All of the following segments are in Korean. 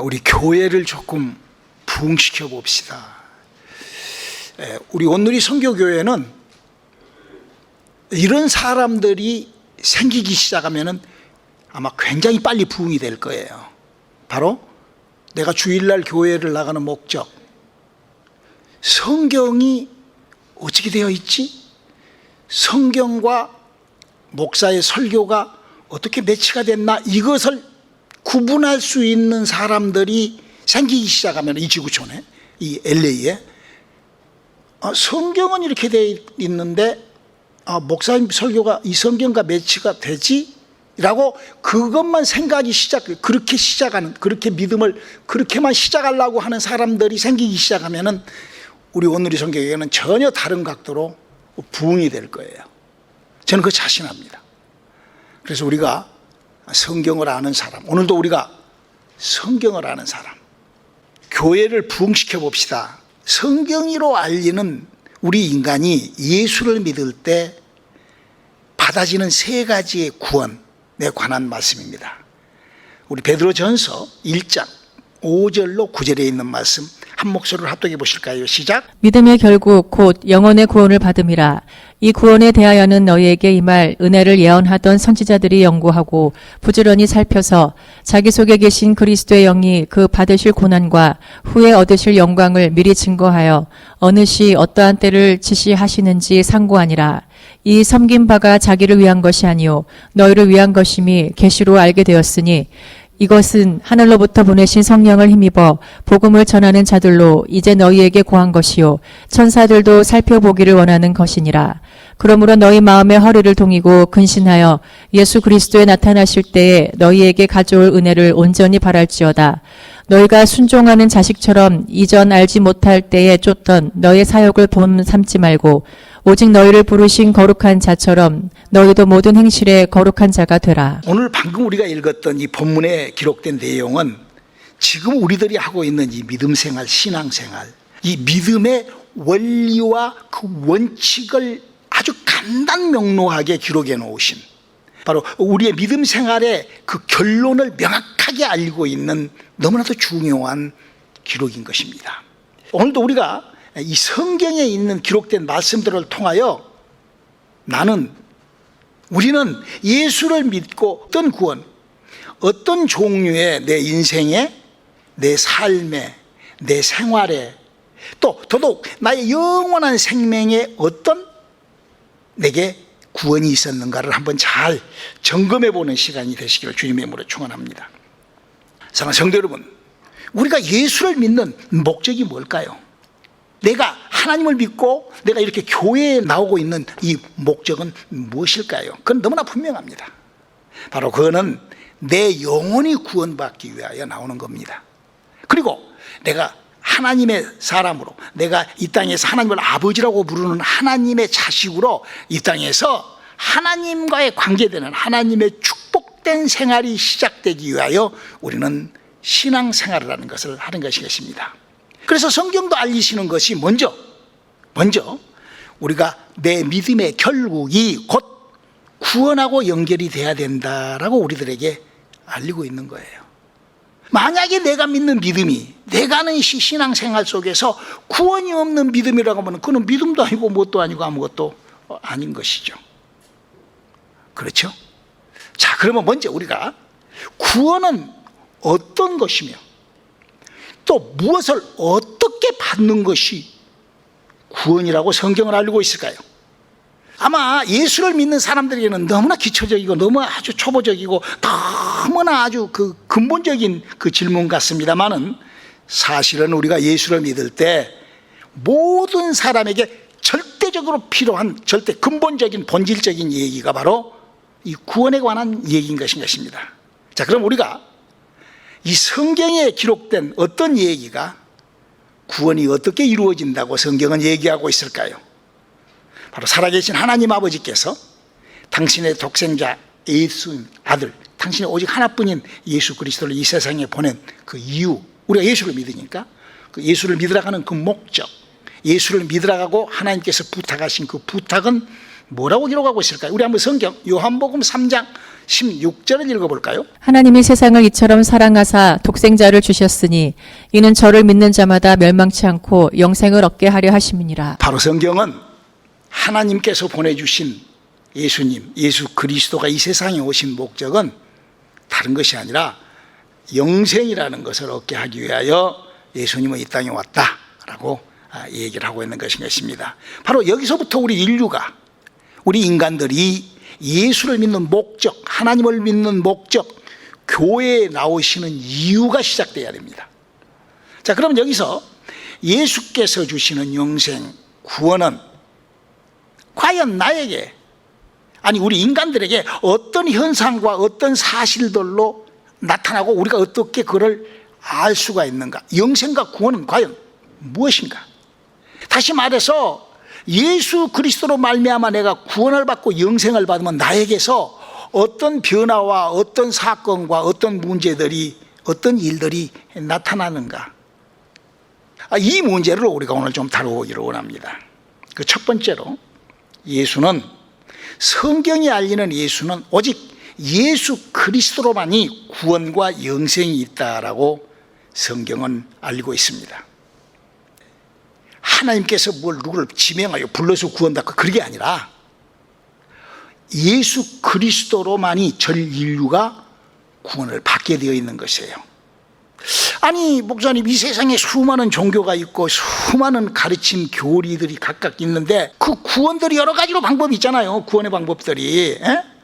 우리 교회를 조금 부흥시켜 봅시다. 우리 온누리 선교교회는 이런 사람들이 생기기 시작하면 아마 굉장히 빨리 부흥이 될 거예요. 바로 내가 주일날 교회를 나가는 목적, 성경이 어떻게 되어 있지? 성경과 목사의 설교가 어떻게 매치가 됐나? 이것을 구분할 수 있는 사람들이 생기기 시작하면 이 지구촌에, 이 LA에 성경은 이렇게 되어 있는데 목사님 설교가 이 성경과 매치가 되지? 라고 그것만 생각이 그렇게 시작하는, 그렇게 믿음을 그렇게만 시작하려고 하는 사람들이 생기기 시작하면은 우리 오늘의 성경에는 전혀 다른 각도로 부흥이 될 거예요. 저는 그 자신합니다. 그래서 우리가 성경을 아는 사람, 오늘도 우리가 성경을 아는 사람, 교회를 부흥시켜 봅시다. 성경으로 알리는 우리 인간이 예수를 믿을 때 받아지는 세 가지의 구원에 관한 말씀입니다. 우리 베드로전서 1장 5절로 9절에 있는 말씀 한 목소리로 합독해 보실까요? 시작. 믿음의 결국 곧 영혼의 구원을 받음이라. 이 구원에 대하여는 너희에게 이 말 은혜를 예언하던 선지자들이 연구하고 부지런히 살펴서 자기 속에 계신 그리스도의 영이 그 받으실 고난과 후에 얻으실 영광을 미리 증거하여 어느 시 어떠한 때를 지시하시는지 상고하니라. 이 섬긴 바가 자기를 위한 것이 아니요 너희를 위한 것임이 계시로 알게 되었으니 이것은 하늘로부터 보내신 성령을 힘입어 복음을 전하는 자들로 이제 너희에게 고한 것이요 천사들도 살펴보기를 원하는 것이니라. 그러므로 너희 마음의 허리를 동이고 근신하여 예수 그리스도에 나타나실 때에 너희에게 가져올 은혜를 온전히 바랄지어다. 너희가 순종하는 자식처럼 이전 알지 못할 때에 쫓던 너의 사역을 본 삼지 말고 오직 너희를 부르신 거룩한 자처럼 너희도 모든 행실에 거룩한 자가 되라. 오늘 방금 우리가 읽었던 이 본문에 기록된 내용은 지금 우리들이 하고 있는 이 믿음생활, 신앙생활, 이 믿음의 원리와 그 원칙을 아주 간단명료하게 기록해 놓으신, 바로 우리의 믿음생활의 그 결론을 명확하게 알고 있는 너무나도 중요한 기록인 것입니다. 오늘도 우리가 이 성경에 있는 기록된 말씀들을 통하여 우리는 예수를 믿고 어떤 구원, 어떤 종류의 내 인생에, 내 삶에, 내 생활에, 또 더더욱 나의 영원한 생명에 어떤 내게 구원이 있었는가를 한번 잘 점검해 보는 시간이 되시기를 주님의 이름으로 축원합니다. 사랑하는 성도 여러분, 우리가 예수를 믿는 목적이 뭘까요? 내가 하나님을 믿고 내가 이렇게 교회에 나오고 있는 이 목적은 무엇일까요? 그건 너무나 분명합니다. 바로 그거는 내 영혼이 구원받기 위하여 나오는 겁니다. 그리고 내가 하나님의 사람으로, 내가 이 땅에서 하나님을 아버지라고 부르는 하나님의 자식으로 이 땅에서 하나님과의 관계되는 하나님의 축복된 생활이 시작되기 위하여 우리는 신앙생활을 하는 것을 하는 것이겠습니다. 그래서 성경도 알리시는 것이 먼저 우리가 내 믿음의 결국이 곧 구원하고 연결이 돼야 된다라고 우리들에게 알리고 있는 거예요. 만약에 내가 믿는 믿음이, 내가 하는 신앙생활 속에서 구원이 없는 믿음이라고 하면 그건 믿음도 아니고 뭣도 아니고 아무것도 아닌 것이죠. 그렇죠? 자, 그러면 먼저 우리가 구원은 어떤 것이며 또 무엇을 어떻게 받는 것이 구원이라고 성경을 알고 있을까요? 아마 예수를 믿는 사람들에게는 너무나 기초적이고 너무 아주 초보적이고 너무나 아주 그 근본적인 그 질문 같습니다만은 사실은 우리가 예수를 믿을 때 모든 사람에게 절대적으로 필요한 절대 근본적인 본질적인 얘기가 바로 이 구원에 관한 얘기인 것입니다. 자, 그럼 우리가 이 성경에 기록된 어떤 얘기가 구원이 어떻게 이루어진다고 성경은 얘기하고 있을까요? 바로 살아계신 하나님 아버지께서 당신의 독생자 예수 아들, 당신의 오직 하나뿐인 예수 그리스도를 이 세상에 보낸 그 이유, 우리가 예수를 믿으니까 그 예수를 믿으라고 하는 그 목적, 예수를 믿으라고 하나님께서 부탁하신 그 부탁은 뭐라고 기록하고 있을까요? 우리 한번 성경 요한복음 3장 16절을 읽어볼까요? 하나님이 세상을 이처럼 사랑하사 독생자를 주셨으니 이는 저를 믿는 자마다 멸망치 않고 영생을 얻게 하려 하심이니라. 바로 성경은 하나님께서 보내주신 예수님, 예수 그리스도가 이 세상에 오신 목적은 다른 것이 아니라 영생이라는 것을 얻게 하기 위하여 예수님은 이 땅에 왔다라고 얘기를 하고 있는 것입니다. 바로 여기서부터 우리 인류가, 우리 인간들이 예수를 믿는 목적, 하나님을 믿는 목적, 교회에 나오시는 이유가 시작돼야 됩니다. 자, 그럼 여기서 예수께서 주시는 영생, 구원은 과연 나에게, 아니 우리 인간들에게 어떤 현상과 어떤 사실들로 나타나고 우리가 어떻게 그걸 알 수가 있는가? 영생과 구원은 과연 무엇인가? 다시 말해서 예수 그리스도로 말미암아 내가 구원을 받고 영생을 받으면 나에게서 어떤 변화와 어떤 사건과 어떤 문제들이, 어떤 일들이 나타나는가? 이 문제를 우리가 오늘 좀 다루기를 원합니다. 그 첫 번째로, 예수는, 성경이 알리는 예수는 오직 예수 그리스도로만이 구원과 영생이 있다라고 성경은 알고 있습니다. 하나님께서 누구를 지명하여 불러서 구원받고 그런 게 아니라 예수 그리스도로만이 전 인류가 구원을 받게 되어 있는 것이에요. 아니 목사님, 이 세상에 수많은 종교가 있고 수많은 가르침 교리들이 각각 있는데 그 구원들이 여러 가지로 방법이 있잖아요. 구원의 방법들이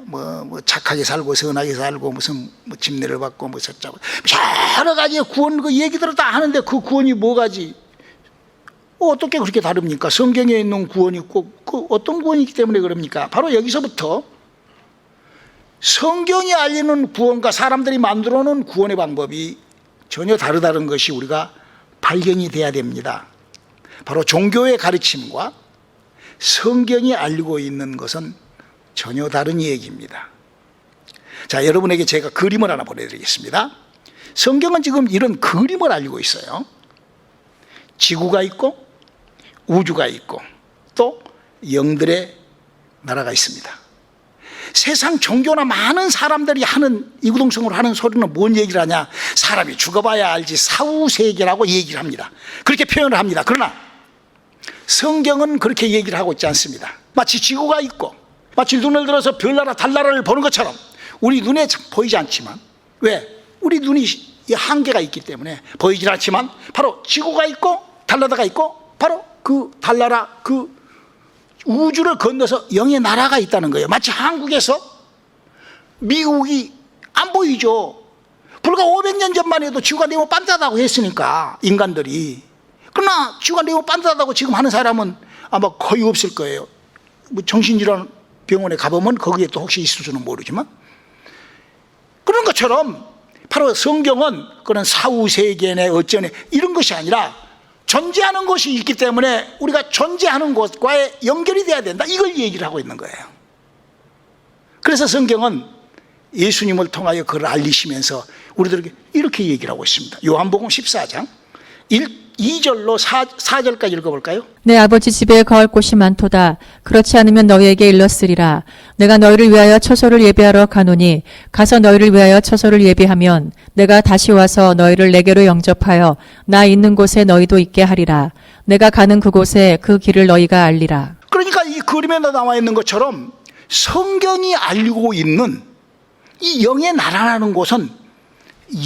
뭐 착하게 살고 선하게 살고 무슨 집례를 받고 뭐 섰자고 여러 가지의 구원 그 얘기들을 다 하는데 그 구원이 뭐가지? 어떻게 그렇게 다릅니까? 성경에 있는 구원이 있고 그 어떤 구원이 있기 때문에 그럽니까? 바로 여기서부터 성경이 알리는 구원과 사람들이 만들어 놓은 구원의 방법이 전혀 다르다는 것이 우리가 발견이 돼야 됩니다. 바로 종교의 가르침과 성경이 알리고 있는 것은 전혀 다른 얘기입니다. 자, 여러분에게 제가 그림을 하나 보내드리겠습니다. 성경은 지금 이런 그림을 알리고 있어요. 지구가 있고 우주가 있고 또 영들의 나라가 있습니다. 세상 종교나 많은 사람들이 하는 이구동성으로 하는 소리는 뭔 얘기를 하냐? 사람이 죽어봐야 알지 사후세계라고 얘기를 합니다. 그렇게 표현을 합니다. 그러나 성경은 그렇게 얘기를 하고 있지 않습니다. 마치 지구가 있고 마치 눈을 들어서 별나라 달나라를 보는 것처럼 우리 눈에 보이지 않지만, 왜? 우리 눈이 한계가 있기 때문에 보이지 않지만 바로 지구가 있고 달나라가 있고 바로 그 달나라, 그 우주를 건너서 영의 나라가 있다는 거예요. 마치 한국에서 미국이 안 보이죠. 불과 500년 전만 해도 지구가 너무 반듯하다고 했으니까 인간들이. 그러나 지구가 너무 반듯하다고 지금 하는 사람은 아마 거의 없을 거예요. 뭐 정신질환 병원에 가보면 거기에 또 혹시 있을지는 모르지만, 그런 것처럼 바로 성경은 그런 사후세계네 어쩌네 이런 것이 아니라 존재하는 것이 있기 때문에 우리가 존재하는 것과의 연결이 돼야 된다, 이걸 얘기를 하고 있는 거예요. 그래서 성경은 예수님을 통하여 그걸 알리시면서 우리들에게 이렇게 얘기를 하고 있습니다. 요한복음 14장 2절로 4절까지 읽어볼까요? 내 아버지 집에 거할 곳이 많도다. 그렇지 않으면 너희에게 일렀으리라. 내가 너희를 위하여 처소를 예비하러 가노니 가서 너희를 위하여 처소를 예비하면 내가 다시 와서 너희를 내게로 영접하여 나 있는 곳에 너희도 있게 하리라. 내가 가는 그곳에 그 길을 너희가 알리라. 그러니까 이 그림에 나와 있는 것처럼 성경이 알리고 있는 이 영의 나라라는 곳은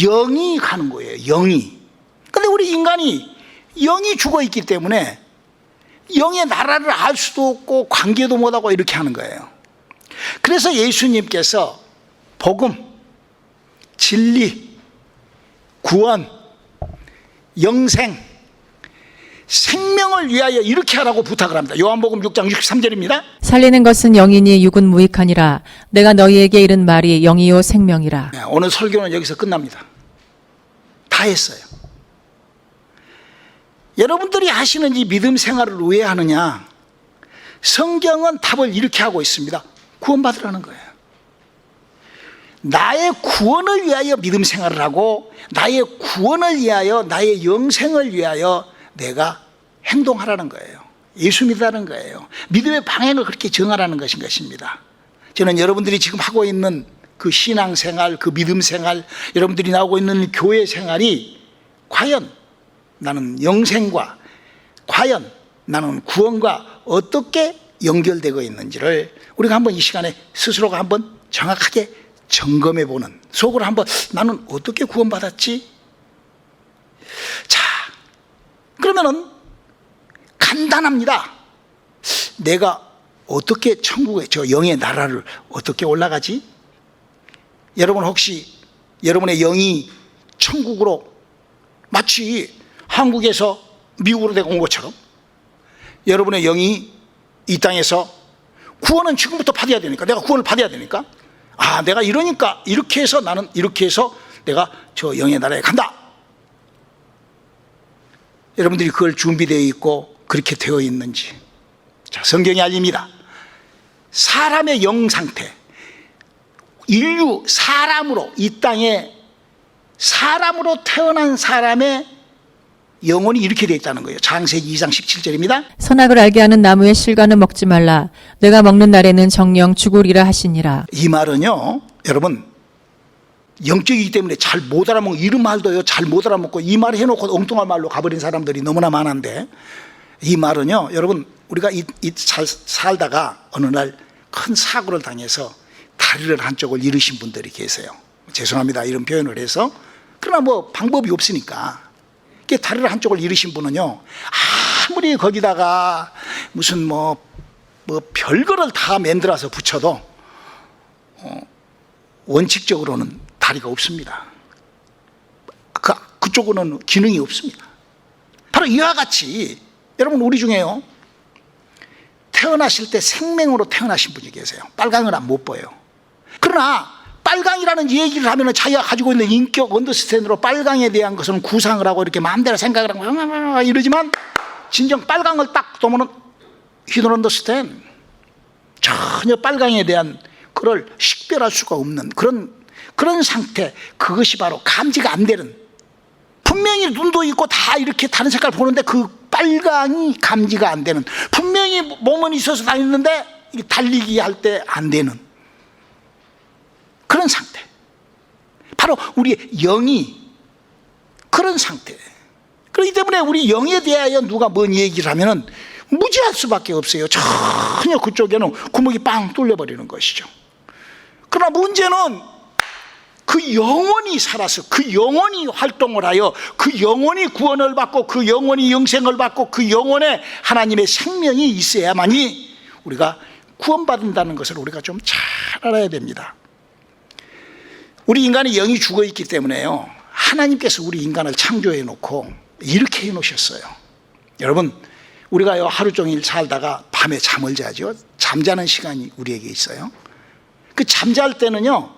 영이 가는 거예요. 영이. 근데 우리 인간이 영이 죽어 있기 때문에 영의 나라를 알 수도 없고 관계도 못하고 이렇게 하는 거예요. 그래서 예수님께서 복음, 진리, 구원, 영생, 생명을 위하여 이렇게 하라고 부탁을 합니다. 요한복음 6장 63절입니다. 살리는 것은 영이니 육은 무익하니라. 내가 너희에게 이른 말이 영이요 생명이라. 네, 오늘 설교는 여기서 끝납니다. 다 했어요. 여러분들이 하시는 이 믿음 생활을 왜 하느냐? 성경은 답을 이렇게 하고 있습니다. 구원받으라는 거예요. 나의 구원을 위하여 믿음 생활을 하고 나의 구원을 위하여 나의 영생을 위하여 내가 행동하라는 거예요. 예수 믿으라는 거예요. 믿음의 방향을 그렇게 정하라는 것입니다. 저는 여러분들이 지금 하고 있는 그 신앙생활, 그 믿음생활, 여러분들이 나오고 있는 교회 생활이 과연 나는 영생과, 과연 나는 구원과 어떻게 연결되고 있는지를 우리가 한번 이 시간에 스스로가 한번 정확하게 점검해 보는, 속으로 한번 나는 어떻게 구원받았지? 자, 그러면은 간단합니다. 내가 어떻게 천국에, 저 영의 나라를 어떻게 올라가지? 여러분 혹시 여러분의 영이 천국으로 마치 한국에서 미국으로 내가 온 것처럼 여러분의 영이 이 땅에서 구원은 지금부터 받아야 되니까, 내가 구원을 받아야 되니까, 아, 내가 이러니까 이렇게 해서 나는 이렇게 해서 내가 저 영의 나라에 간다. 여러분들이 그걸 준비되어 있고 그렇게 되어 있는지, 자, 성경이 알립니다. 사람의 영 상태, 인류 사람으로, 이 땅에 사람으로 태어난 사람의 영혼이 이렇게 되어 있다는 거예요. 창세기 2장 17절입니다. 선악을 알게 하는 나무의 실과는 먹지 말라. 내가 먹는 날에는 정령 죽으리라 하시니라. 이 말은요, 여러분, 영적이기 때문에 잘 못 알아먹고, 이런 말도요 잘 못 알아먹고 이 말 해놓고 엉뚱한 말로 가버린 사람들이 너무나 많은데, 이 말은요, 여러분, 우리가 잘 살다가 어느 날 큰 사고를 당해서 다리를 한쪽을 잃으신 분들이 계세요. 죄송합니다, 이런 표현을 해서. 그러나 뭐 방법이 없으니까. 다리를 한쪽을 잃으신 분은요, 아무리 거기다가 무슨 뭐 별거를 다 만들어서 붙여도 원칙적으로는 다리가 없습니다. 그쪽으로는 기능이 없습니다. 바로 이와 같이 여러분, 우리 중에요, 태어나실 때 생명으로 태어나신 분이 계세요. 빨강을 못 보여요. 그러나 빨강이라는 얘기를 하면 자기가 가지고 있는 인격 언더스탠드로 빨강에 대한 것은 구상을 하고 이렇게 마음대로 생각을 하고 이러지만, 진정 빨강을 딱 보면은 he don't understand. 전혀 빨강에 대한 그걸 식별할 수가 없는 그런 상태, 그것이 바로 감지가 안 되는, 분명히 눈도 있고 다 이렇게 다른 색깔 보는데 그 빨강이 감지가 안 되는, 분명히 몸은 있어서 다니는데 달리기 할 때 안 되는 그런 상태, 바로 우리의 영이 그런 상태. 그렇기 때문에 우리 영에 대하여 누가 뭔 얘기를 하면은 무지할 수밖에 없어요. 전혀 그쪽에는 구멍이 빵 뚫려버리는 것이죠. 그러나 문제는 그 영혼이 살아서, 그 영혼이 활동을 하여, 그 영혼이 구원을 받고, 그 영혼이 영생을 받고, 그 영혼에 하나님의 생명이 있어야만이 우리가 구원받는다는 것을 우리가 좀 잘 알아야 됩니다. 우리 인간의 영이 죽어 있기 때문에요, 하나님께서 우리 인간을 창조해 놓고 이렇게 해 놓으셨어요. 여러분, 우리가 하루 종일 살다가 밤에 잠을 자죠. 잠자는 시간이 우리에게 있어요. 그 잠잘 때는요,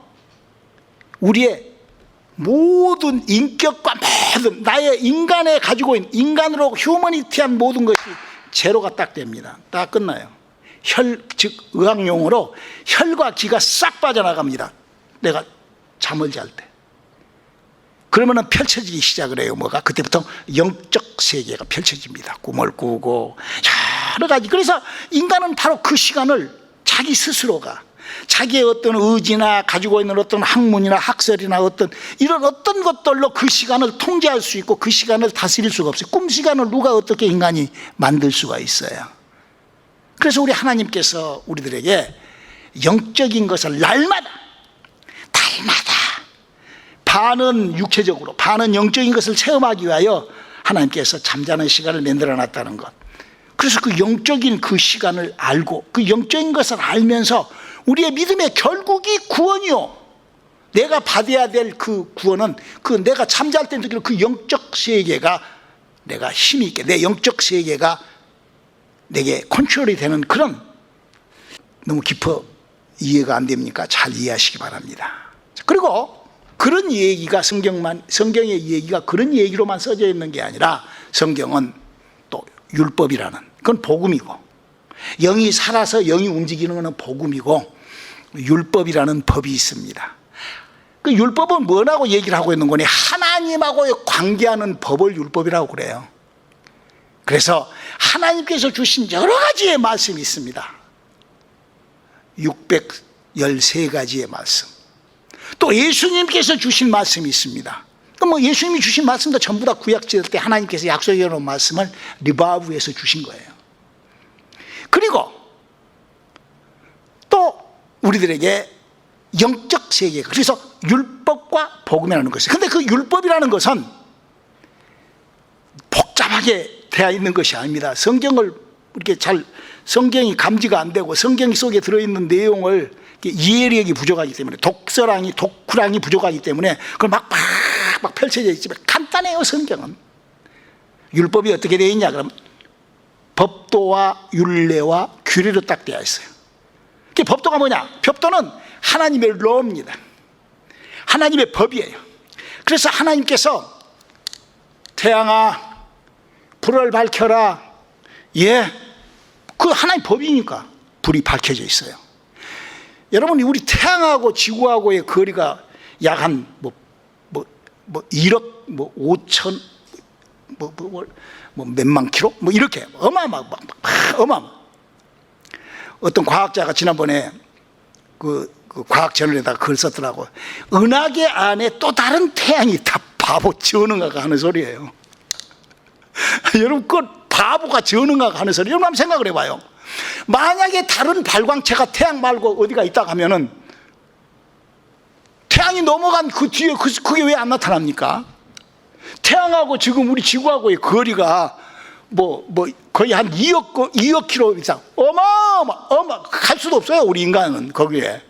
우리의 모든 인격과 모든 나의 인간에 가지고 있는, 인간으로 휴머니티한 모든 것이 제로가 딱 됩니다. 딱 끝나요. 즉 의학용어로 혈과 기가 싹 빠져나갑니다. 내가 잠을 잘 때. 그러면은 펼쳐지기 시작을 해요. 뭐가? 그때부터 영적 세계가 펼쳐집니다. 꿈을 꾸고 여러 가지. 그래서 인간은 바로 그 시간을 자기 스스로가 자기의 어떤 의지나 가지고 있는 어떤 학문이나 학설이나 이런 어떤 것들로 그 시간을 통제할 수 있고 그 시간을 다스릴 수가 없어요. 꿈 시간을 누가 어떻게 인간이 만들 수가 있어요. 그래서 우리 하나님께서 우리들에게 영적인 것을 날마다 반은 육체적으로 반은 영적인 것을 체험하기 위하여 하나님께서 잠자는 시간을 만들어 놨다는 것. 그래서 그 영적인 그 시간을 알고 그 영적인 것을 알면서 우리의 믿음의 결국이 구원이요, 내가 받아야 될 그 구원은 그 내가 잠잘 때 느끼는 그 영적 세계가 내가 힘이 있게 내 영적 세계가 내게 컨트롤이 되는 그런, 너무 깊어 이해가 안 됩니까? 잘 이해하시기 바랍니다. 그리고 그런 얘기가 성경의 얘기가 그런 얘기로만 써져 있는 게 아니라 성경은 또 율법이라는, 그건 복음이고, 영이 살아서 영이 움직이는 것은 복음이고, 율법이라는 법이 있습니다. 그 율법은 뭐라고 얘기를 하고 있는 거니? 하나님하고 관계하는 법을 율법이라고 그래요. 그래서 하나님께서 주신 여러 가지의 말씀이 있습니다. 613가지의 말씀. 또 예수님께서 주신 말씀이 있습니다. 뭐 예수님이 주신 말씀도 전부 다 구약 지을 때 하나님께서 약속해 놓은 말씀을 리바브에서 주신 거예요. 그리고 또 우리들에게 영적 세계, 그래서 율법과 복음이라는 것이, 근데 그 율법이라는 것은 복잡하게 되어 있는 것이 아닙니다. 성경을 이렇게 잘, 성경이 감지가 안 되고 성경 속에 들어있는 내용을 이해력이 부족하기 때문에, 독후랑이 부족하기 때문에 그걸 막 펼쳐져 있지만 간단해요. 성경은 율법이 어떻게 되어 있냐 그러면 법도와 율례와 규례로 딱 되어 있어요. 법도가 뭐냐? 법도는 하나님의 로입니다. 하나님의 법이에요. 그래서 하나님께서 태양아 불을 밝혀라, 예, 그 하나님 법이니까 불이 밝혀져 있어요. 여러분, 우리 태양하고 지구하고의 거리가 약 한 1억 5천 몇만 킬로 이렇게 어마어마. 어떤 과학자가 지난번에 그 과학 저널에다가 글 썼더라고. 은하계 안에 또 다른 태양이 다 바보 전응하가 하는 소리예요. 여러분, 그 바보가 전응하가 하는 소리, 여러분 한번 생각을 해봐요. 만약에 다른 발광체가 태양 말고 어디가 있다고 하면은 태양이 넘어간 그 뒤에 그게 왜 안 나타납니까? 태양하고 지금 우리 지구하고의 거리가 거의 한 2억 킬로 이상, 갈 수도 없어요. 우리 인간은 거기에.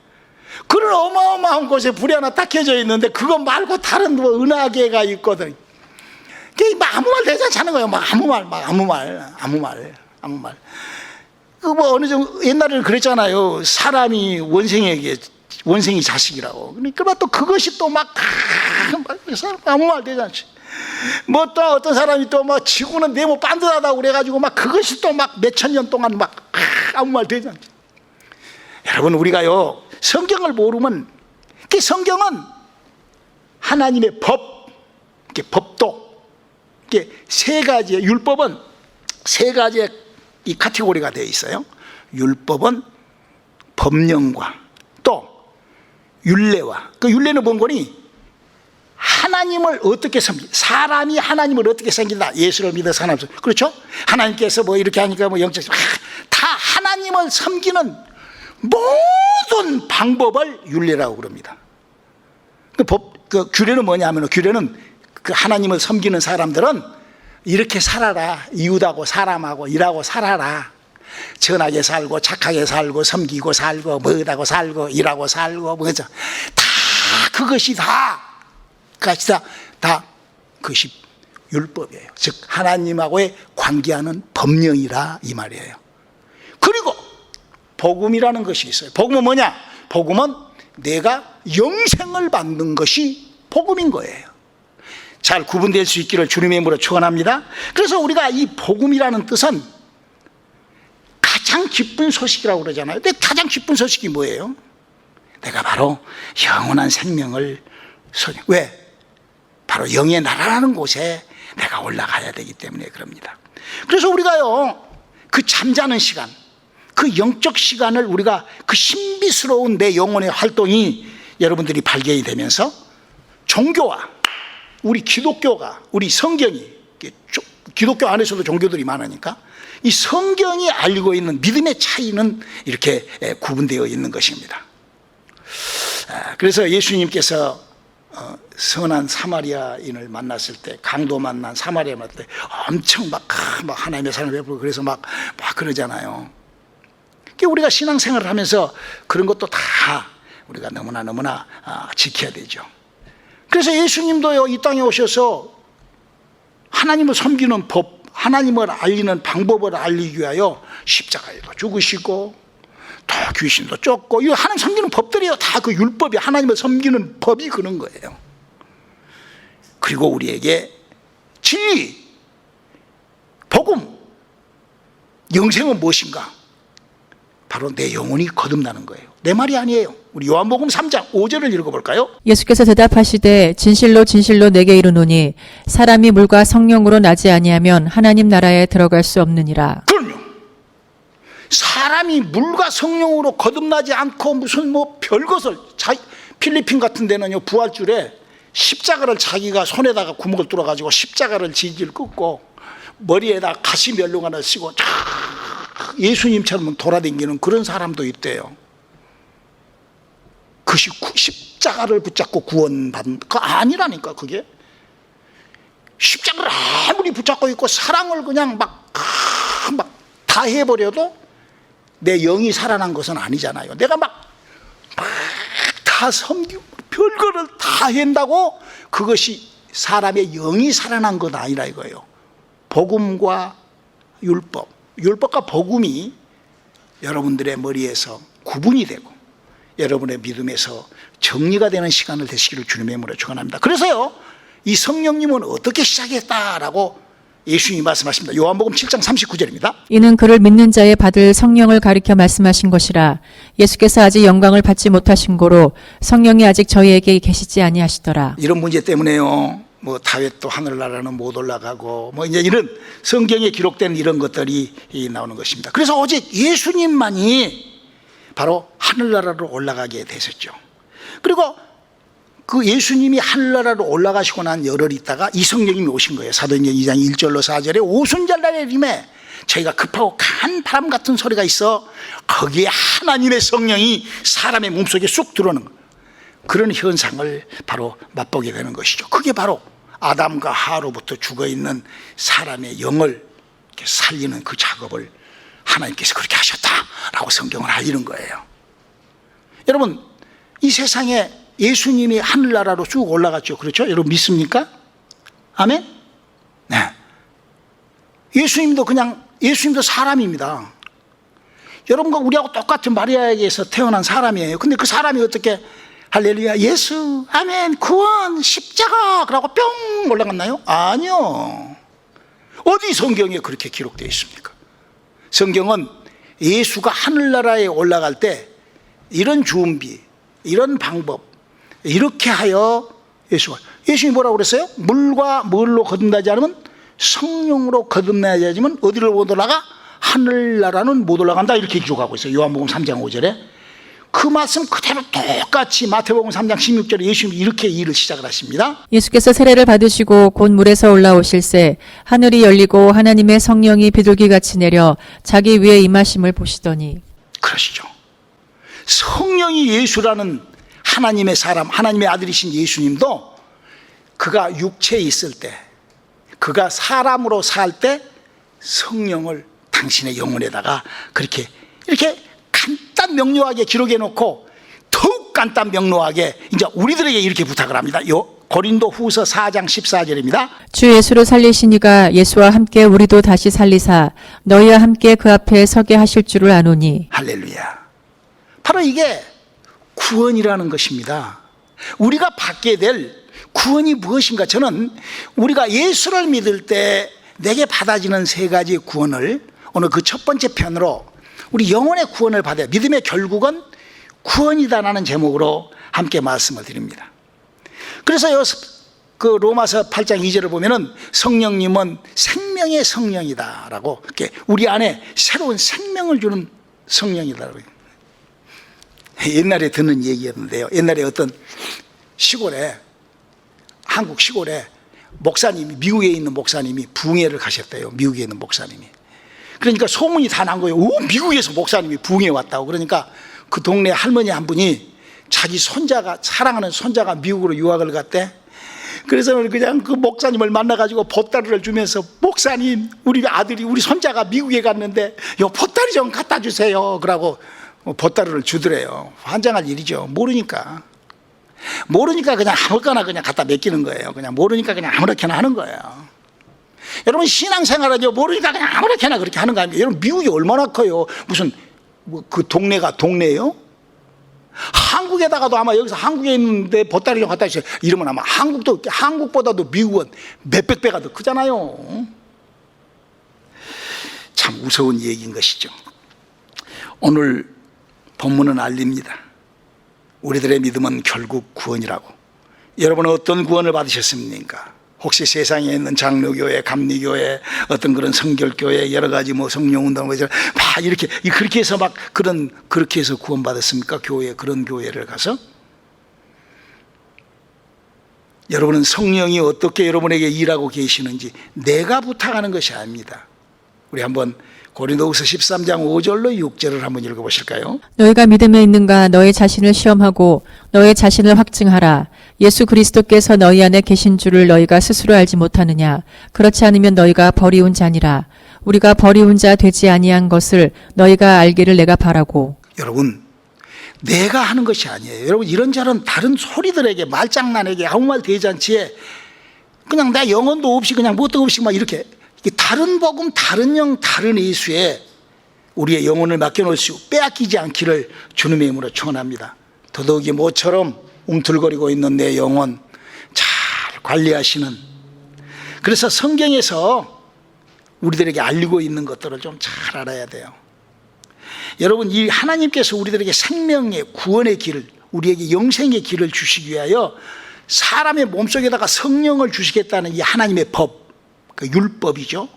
그런 어마어마한 곳에 불이 하나 딱 켜져 있는데 그거 말고 다른 은하계가 있거든. 그게 아무 말 되지 않는 거예요. 아무 말. 어느 정도 옛날에는 그랬잖아요. 사람이 원생이 자식이라고. 그러니까 또 그것이 또 아무 말 되지 않지. 또 어떤 사람이 또 지구는 네모 반듯하다고 그래가지고 그것이 또 몇천 년 동안 아무 말 되지 않지. 여러분, 우리가요 성경을 모르면, 성경은 하나님의 법도, 세 가지의 율법은 세 가지의 이 카테고리가 되어 있어요. 율법은 법령과 또 율례와, 그 율례는 뭔 거니? 하나님을 어떻게 섬긴다, 사람이 하나님을 어떻게 섬긴다, 예수를 믿어서 하나님, 그렇죠? 하나님께서 이렇게 하니까 영적, 다 하나님을 섬기는 모든 방법을 율례라고 그럽니다. 그 규례는 뭐냐면, 규례는 그 하나님을 섬기는 사람들은 이렇게 살아라, 이웃하고 사람하고 일하고 살아라, 선하게 살고 착하게 살고 섬기고 살고 뭐하고 살고 일하고 살고 뭐죠, 다 그것이 다 그것이 율법이에요. 즉 하나님하고의 관계하는 법령이라 이 말이에요. 그리고 복음이라는 것이 있어요. 복음은 뭐냐? 복음은 내가 영생을 받는 것이 복음인 거예요. 잘 구분될 수 있기를 주님의 이름으로 축원합니다. 그래서 우리가 이 복음이라는 뜻은 가장 기쁜 소식이라고 그러잖아요. 근데 가장 기쁜 소식이 뭐예요? 내가 바로 영원한 생명을, 왜? 바로 영의 나라라는 곳에 내가 올라가야 되기 때문에 그럽니다. 그래서 우리가요 그 잠자는 시간, 그 영적 시간을 우리가, 그 신비스러운 내 영혼의 활동이 여러분들이 발견이 되면서 종교와 우리 기독교가, 우리 성경이, 기독교 안에서도 종교들이 많으니까 이 성경이 알고 있는 믿음의 차이는 이렇게 구분되어 있는 것입니다. 그래서 예수님께서 선한 사마리아인을 만났을 때, 강도 만난 사마리아 만났을 때 엄청 막 하나님의 사랑을 베풀고 그래서 막 그러잖아요. 우리가 신앙생활을 하면서 그런 것도 다 우리가 너무나 지켜야 되죠. 그래서 예수님도요 이 땅에 오셔서 하나님을 섬기는 법, 하나님을 알리는 방법을 알리기 위하여 십자가에도 죽으시고 또 귀신도 쫓고, 이거 하나님 섬기는 법들이요 다 그 율법이, 하나님을 섬기는 법이 그런 거예요. 그리고 우리에게 진리, 복음, 영생은 무엇인가? 바로 내 영혼이 거듭나는 거예요. 내 말이 아니에요. 우리 요한복음 3장 5절을 읽어볼까요? 예수께서 대답하시되 진실로 진실로 내게 이르노니 사람이 물과 성령으로 나지 아니하면 하나님 나라에 들어갈 수 없느니라. 그럼요. 사람이 물과 성령으로 거듭나지 않고 무슨 뭐 별것을, 필리핀 같은 데는요, 부활줄에 십자가를 자기가 손에다가 구멍을 뚫어가지고 십자가를 질질 긋고 머리에다 가시면류관을 쓰고 예수님처럼 돌아다니는 그런 사람도 있대요. 그것이 십자가를 붙잡고 구원받는, 그거 아니라니까. 그게 십자가를 아무리 붙잡고 있고 사랑을 그냥 막 다 해버려도 내 영이 살아난 것은 아니잖아요. 내가 막 다 섬기고 별거를 다 한다고 그것이 사람의 영이 살아난 건 아니라 이거예요. 복음과 율법과 복음이 여러분들의 머리에서 구분이 되고 여러분의 믿음에서 정리가 되는 시간을 되시기를 주님의 이름으로 축원합니다. 그래서요, 이 성령님은 어떻게 시작했다라고 예수님이 말씀하십니다. 요한복음 7장 39절입니다. 이는 그를 믿는 자의 받을 성령을 가리켜 말씀하신 것이라. 예수께서 아직 영광을 받지 못하신 고로 성령이 아직 저희에게 계시지 아니하시더라. 이런 문제 때문에요, 뭐 다윗도 하늘나라는 못 올라가고 뭐 이제 이런 성경에 기록된 이런 것들이 나오는 것입니다. 그래서 오직 예수님만이 바로 하늘나라로 올라가게 되셨죠. 그리고 그 예수님이 하늘나라로 올라가시고 난 열흘 있다가 이 성령님이 오신 거예요. 사도행전 2장 1절로 4절에 오순절날의 님에 저희가 급하고 간 바람 같은 소리가 있어 거기에 하나님의 성령이 사람의 몸속에 쑥 들어오는 거예요. 그런 현상을 바로 맛보게 되는 것이죠. 그게 바로 아담과 하로부터 죽어있는 사람의 영을 이렇게 살리는 그 작업을 하나님께서 그렇게 하셨다라고 성경을 알리는 거예요. 여러분, 이 세상에 예수님이 하늘나라로 쭉 올라갔죠. 그렇죠? 여러분 믿습니까? 아멘? 네. 예수님도 사람입니다. 여러분과 우리하고 똑같은 마리아에게서 태어난 사람이에요. 근데 그 사람이 어떻게 할렐루야, 예수, 아멘, 구원, 십자가 그러고 뿅 올라갔나요? 아니요. 어디 성경에 그렇게 기록되어 있습니까? 성경은 예수가 하늘나라에 올라갈 때 이런 준비, 이런 방법, 이렇게 하여 예수님이 뭐라고 그랬어요? 물과 뭘로 거듭나지 않으면 성령으로 거듭나야지 만 어디를 못 올라가? 하늘나라는 못 올라간다, 이렇게 기록하고 있어요. 요한복음 3장 5절에 그 말씀 그대로 똑같이 마태복음 3장 16절에 예수님이 이렇게 일을 시작을 하십니다. 예수께서 세례를 받으시고 곧 물에서 올라오실새 하늘이 열리고 하나님의 성령이 비둘기같이 내려 자기 위에 임하심을 보시더니. 그러시죠. 성령이 예수라는 하나님의 사람, 하나님의 아들이신 예수님도 그가 육체에 있을 때, 그가 사람으로 살 때 성령을 당신의 영혼에다가 그렇게 이렇게 간단 명료하게 기록해 놓고 더욱 간단 명료하게 이제 우리들에게 이렇게 부탁을 합니다. 고린도 후서 4장 14절입니다. 주 예수를 살리신 이가 예수와 함께 우리도 다시 살리사 너희와 함께 그 앞에 서게 하실 줄을 아노니. 할렐루야. 바로 이게 구원이라는 것입니다. 우리가 받게 될 구원이 무엇인가? 저는 우리가 예수를 믿을 때 내게 받아지는 세 가지 구원을 오늘 그 첫 번째 편으로 우리 영혼의 구원을 받아야, 믿음의 결국은 구원이다라는 제목으로 함께 말씀을 드립니다. 그래서 그 로마서 8장 2절을 보면은 성령님은 생명의 성령이다라고, 이렇게 우리 안에 새로운 생명을 주는 성령이다라고. 옛날에 듣는 얘기였는데요. 옛날에 어떤 시골에, 한국 시골에 목사님이, 미국에 있는 목사님이 부흥회를 가셨대요. 미국에 있는 목사님이. 그러니까 소문이 다 난 거예요. 오, 미국에서 목사님이 부흥회 왔다고. 그러니까 그 동네 할머니 한 분이 자기 손자가, 사랑하는 손자가 미국으로 유학을 갔대. 그래서 그냥 그 목사님을 만나가지고 보따리를 주면서, 목사님, 우리 아들이, 우리 손자가 미국에 갔는데 요 보따리 좀 갖다 주세요. 그러고 보따리를 주더래요. 환장할 일이죠. 모르니까 그냥 아무거나 그냥 갖다 맡기는 거예요. 그냥 모르니까 그냥 아무렇게나 하는 거예요. 여러분, 신앙생활은요, 모르니까 그냥 아무렇게나 그렇게 하는 거 아닙니까? 여러분, 미국이 얼마나 커요? 무슨 그 동네가 동네예요? 한국에다가도 아마 여기서 한국에 있는데 보따리 좀 갖다 주세요 이러면 아마 한국보다도 미국은 몇백 배가 더 크잖아요. 참 무서운 얘기인 것이죠. 오늘 본문은 알립니다. 우리들의 믿음은 결국 구원이라고. 여러분은 어떤 구원을 받으셨습니까? 혹시 세상에 있는 장로교회, 감리교회, 어떤 그런 성결교회, 여러 가지 뭐 성령운동, 막 이렇게, 그렇게 해서 그렇게 해서 구원받았습니까? 그런 교회를 가서? 여러분은 성령이 어떻게 여러분에게 일하고 계시는지 내가 부탁하는 것이 아닙니다. 우리 한번 고린도후서 13장 5절로 6절을 한번 읽어보실까요? 너희가 믿음에 있는가 너희 자신을 시험하고 너희 자신을 확증하라. 예수 그리스도께서 너희 안에 계신 줄을 너희가 스스로 알지 못하느냐. 그렇지 않으면 너희가 버리운 자니라. 우리가 버리운 자 되지 아니한 것을 너희가 알기를 내가 바라고. 여러분, 내가 하는 것이 아니에요. 여러분, 이런저런 다른 소리들에게, 말장난에게, 아무 말 대잔치에 그냥 나 영혼도 없이 그냥 뭣도 없이 막 이렇게 다른 복음, 다른 영, 다른 예수에 우리의 영혼을 맡겨놓을 수, 빼앗기지 않기를 주님의 이름으로 축원합니다. 더더욱이 모처럼 움틀거리고 있는 내 영혼 잘 관리하시는, 그래서 성경에서 우리들에게 알리고 있는 것들을 좀 잘 알아야 돼요. 여러분, 이 하나님께서 우리들에게 생명의 구원의 길을, 우리에게 영생의 길을 주시기 위하여 사람의 몸속에다가 성령을 주시겠다는 이 하나님의 법, 그 율법이죠.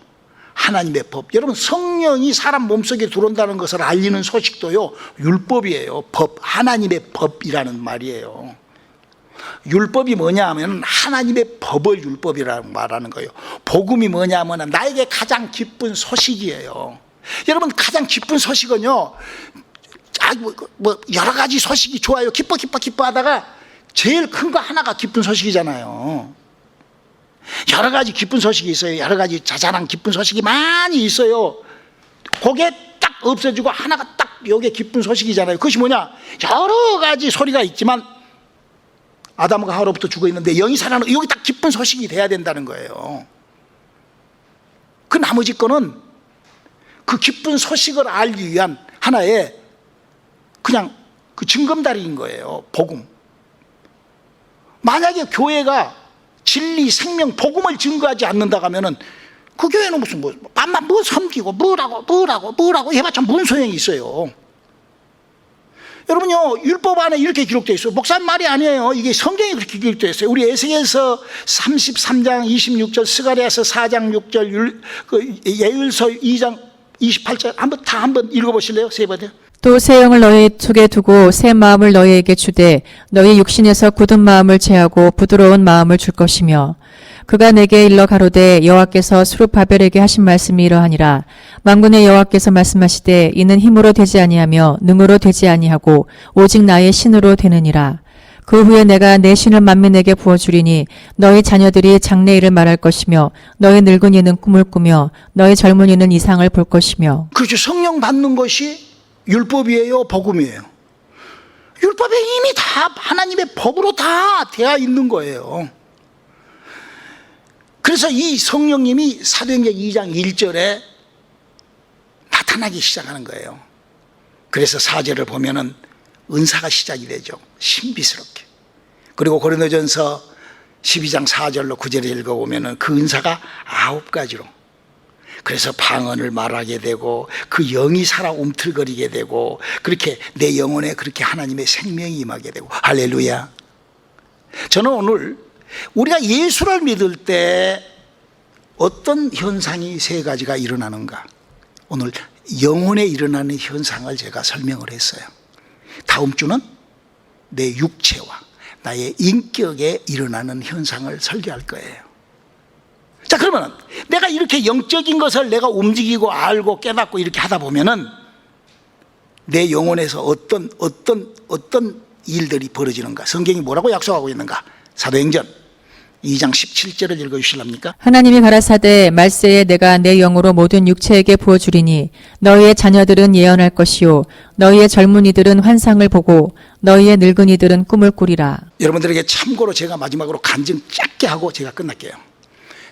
하나님의 법. 여러분, 성령이 사람 몸속에 들어온다는 것을 알리는 소식도요, 율법이에요. 법, 하나님의 법이라는 말이에요. 율법이 뭐냐 하면 하나님의 법을 율법이라고 말하는 거예요. 복음이 뭐냐 하면 나에게 가장 기쁜 소식이에요. 여러분, 가장 기쁜 소식은요, 여러 가지 소식이 좋아요. 기뻐 하다가 제일 큰 거 하나가 기쁜 소식이잖아요. 여러 가지 기쁜 소식이 있어요. 여러 가지 자잘한 기쁜 소식이 많이 있어요. 그게 딱 없어지고 하나가 딱 요게 기쁜 소식이잖아요. 그것이 뭐냐? 여러 가지 소리가 있지만 아담과 하와로부터 죽어 있는데 영이 살아나는, 여기 딱 기쁜 소식이 돼야 된다는 거예요. 그 나머지 거는 그 기쁜 소식을 알기 위한 하나의 그냥 그 징검다리인 거예요. 복음. 만약에 교회가 진리, 생명, 복음을 증거하지 않는다고 하면은 그 교회는 무슨 밤만 뭐 섬기고 뭐라고 해봤자 무슨 소용이 있어요. 여러분요, 율법 안에 이렇게 기록되어 있어요. 목사님 말이 아니에요. 이게 성경에 그렇게 기록되어 있어요. 우리 에스겔서 33장 26절, 스가랴서 4장 6절, 예일서 2장 28절 한번 읽어보실래요? 세 번요. 또 새 영을 너희 속에 두고 새 마음을 너희에게 주되 너희 육신에서 굳은 마음을 제하고 부드러운 마음을 줄 것이며, 그가 내게 일러 가로되 여호와께서 스룹바벨에게 하신 말씀이 이러하니라. 만군의 여호와께서 말씀하시되 이는 힘으로 되지 아니하며 능으로 되지 아니하고 오직 나의 신으로 되느니라. 그 후에 내가 내 신을 만민에게 부어주리니 너희 자녀들이 장래일을 말할 것이며 너희 늙은이는 꿈을 꾸며 너희 젊은이는 이상을 볼 것이며. 그렇죠. 성령 받는 것이 율법이에요, 복음이에요? 율법에 이미 다 하나님의 법으로 다 되어 있는 거예요. 그래서 이 성령님이 사도행전 2장 1절에 나타나기 시작하는 거예요. 그래서 4절을 보면은 은사가 시작이 되죠. 신비스럽게. 그리고 고린도전서 12장 4절로 9절을 읽어보면은 그 은사가 9가지로. 그래서 방언을 말하게 되고 그 영이 살아 움틀거리게 되고 그렇게 내 영혼에 그렇게 하나님의 생명이 임하게 되고. 할렐루야. 저는 오늘 우리가 예수를 믿을 때 어떤 현상이 세 가지가 일어나는가, 오늘 영혼에 일어나는 현상을 제가 설명을 했어요. 다음 주는 내 육체와 나의 인격에 일어나는 현상을 설교할 거예요. 자, 그러면 내가 이렇게 영적인 것을 내가 움직이고 알고 깨닫고 이렇게 하다 보면은 내 영혼에서 어떤 일들이 벌어지는가, 성경이 뭐라고 약속하고 있는가. 사도행전 2장 17절을 읽어주실랍니까? 하나님이 가라사대 말세에 내가 내 영으로 모든 육체에게 부어주리니 너희의 자녀들은 예언할 것이요 너희의 젊은이들은 환상을 보고 너희의 늙은이들은 꿈을 꾸리라. 여러분들에게 참고로 제가 마지막으로 간증 짧게 하고 제가 끝날게요.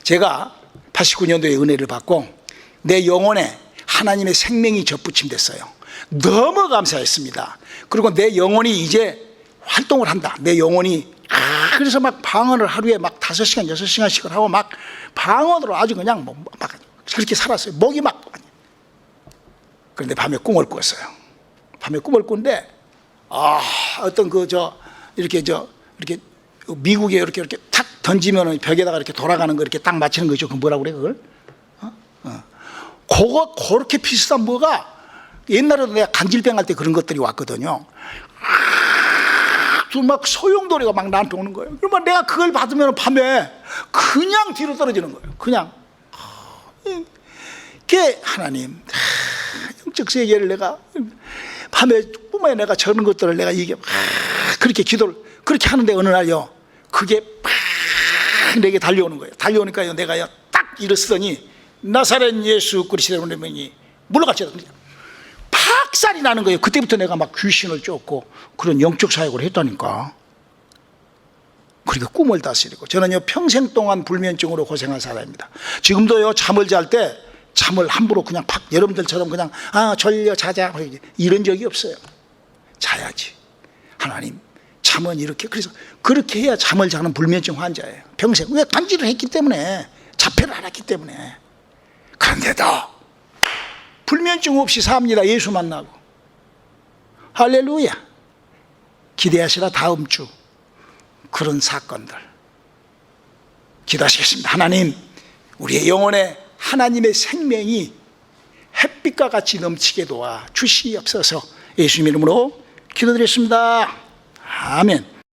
제가 89년도에 은혜를 받고 내 영혼에 하나님의 생명이 접붙임됐어요. 너무 감사했습니다. 그리고 내 영혼이 이제 활동을 한다. 내 영혼이 그래서 막 방언을 하루에 막 5시간 6시간씩을 하고 막 방언으로 아주 그냥 막 그렇게 살았어요. 목이 막. 그런데 밤에 꿈을 꿨어요. 밤에 꿈을 꾼데 어떤 이렇게 미국에 이렇게 탁 던지면 벽에다가 이렇게 돌아가는 거 이렇게 딱 맞히는 거죠. 그 뭐라고 그래 그걸? 그렇게 비슷한 뭐가 옛날에도 내가 간질병 할 때 그런 것들이 왔거든요. 막 소용돌이가 막 나한테 오는 거예요. 그러면 내가 그걸 받으면 밤에 그냥 뒤로 떨어지는 거예요. 그냥. 그게 하나님, 영적 세계를 내가 밤에 꿈에 내가 저런 것들을 내가 이게 그렇게 기도를 그렇게 하는데 어느 날요, 그게 내게 달려오는 거예요. 달려오니까요, 내가요 딱 일어서더니 나사렛 예수 그리스도의 명이 물러갔죠. 박살이 나는 거예요. 그때부터 내가 막 귀신을 쫓고 그런 영적 사역을 했다니까. 그러니까 꿈을 다스리고, 저는요 평생 동안 불면증으로 고생한 사람입니다. 지금도요 잠을 잘 때 잠을 함부로 그냥 팍 여러분들처럼 그냥 졸려 자자 이런 적이 없어요. 자야지. 하나님, 잠은 이렇게, 그래서 그렇게 해야 잠을 자는 불면증 환자예요. 평생. 왜? 간질을 했기 때문에, 자폐를 앓았기 때문에. 그런데도 불면증 없이 삽니다. 예수 만나고. 할렐루야. 기대하시라. 다음 주 그런 사건들 기도하시겠습니다. 하나님, 우리의 영혼에 하나님의 생명이 햇빛과 같이 넘치게 도와 주시옵소서. 예수님 이름으로 기도드렸습니다. 아멘.